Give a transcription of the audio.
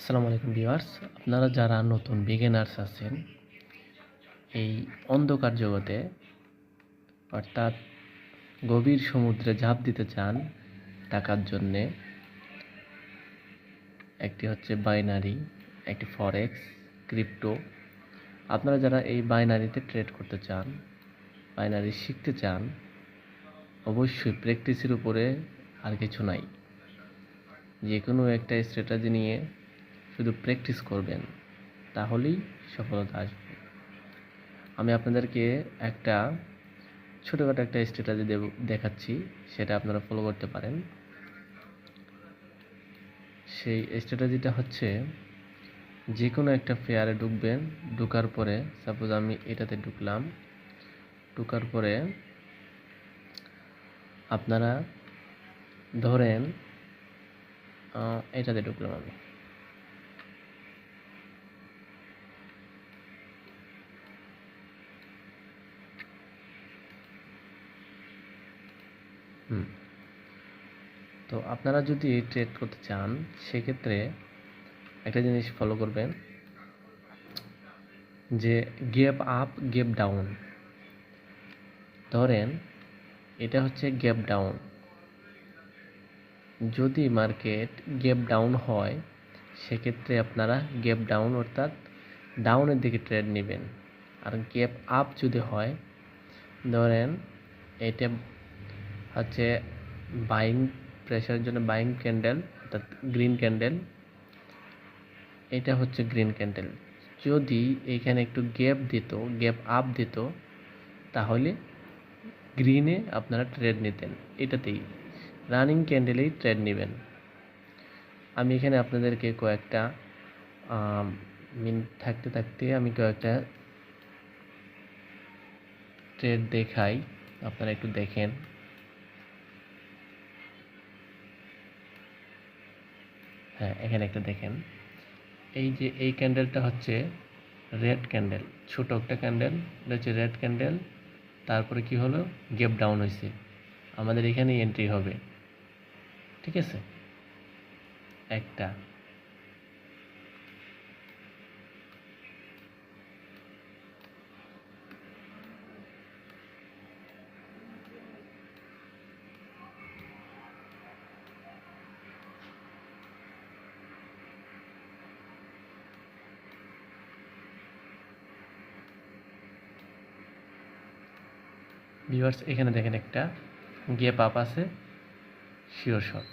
আসসালামু আলাইকুম ভিউয়ার্স, আপনারা যারা নতুন বিগিনার্স আছেন এই অন্ধকার জগতে, অর্থাৎ গভীর সমুদ্রে ঝাঁপ দিতে চান টাকার জন্যে, একটি হচ্ছে বাইনারি, একটি ফরেক্স, ক্রিপ্টো। আপনারা যারা এই বাইনারিতে ট্রেড করতে চান, বাইনারি শিখতে চান, অবশ্যই প্র্যাকটিসের উপরে আর কিছু নাই। যে কোনো একটা স্ট্র্যাটেজি নিয়ে শুধু প্র্যাকটিস করবেন, তাহলেই সফলতা আসবে। আমি আপনাদেরকে একটা ছোটোখাটো একটা স্ট্র্যাটেজি দেখাচ্ছি, সেটা আপনারা ফলো করতে পারেন। সেই স্ট্র্যাটেজিটা হচ্ছে, যে কোনো একটা পেয়ারে ঢুকবেন, ঢোকার পরে সাপোজ আমি এটাতে ঢুকলাম, ঢোকার পরে আপনারা ধরেন এটাতে ঢুকলাম আমি, তো আপনারা যদি ট্রেড করতে চান সেক্ষেত্রে একটা জিনিস ফলো করবেন, যে গ্যাপ আপ গ্যাপ ডাউন। ধরেন এটা হচ্ছে গ্যাপ ডাউন, যদি মার্কেট গ্যাপ ডাউন হয় সেক্ষেত্রে আপনারা গ্যাপ ডাউন অর্থাৎ ডাউনের দিকে ট্রেড নেবেন। আর গ্যাপ আপ যদি হয়, ধরেন এটা হচ্ছে বাইং প্রেসারের জন্য বাইং ক্যান্ডেল অর্থাৎ গ্রিন ক্যান্ডেল, এটা হচ্ছে গ্রিন ক্যান্ডেল। যদি এখানে একটু গ্যাপ দিত, গ্যাপ আপ দিত, তাহলে গ্রিনে আপনারা ট্রেড নিতেন, এটাতেই রানিং ক্যান্ডেলেই ট্রেড নেবেন। আমি এখানে আপনাদেরকে কয়েকটা মিনিট থাকতে থাকতে আমি কয়েকটা ট্রেড দেখাই, আপনারা একটু দেখেন। হ্যাঁ, এখানে একটা দেখেন, এই যে এই ক্যান্ডেলটা হচ্ছে রেড ক্যান্ডেল, ছোট একটা ক্যান্ডেল, এটা হচ্ছে রেড ক্যান্ডেল। তারপরে কি হলো, গ্যাপ ডাউন হয়েছে, আমাদের এখানেই এন্ট্রি হবে। ঠিক আছে, একটা ভিউয়ার্স, এখানে দেখেন একটা গ্যাপ আপ আছে, শিওর শট।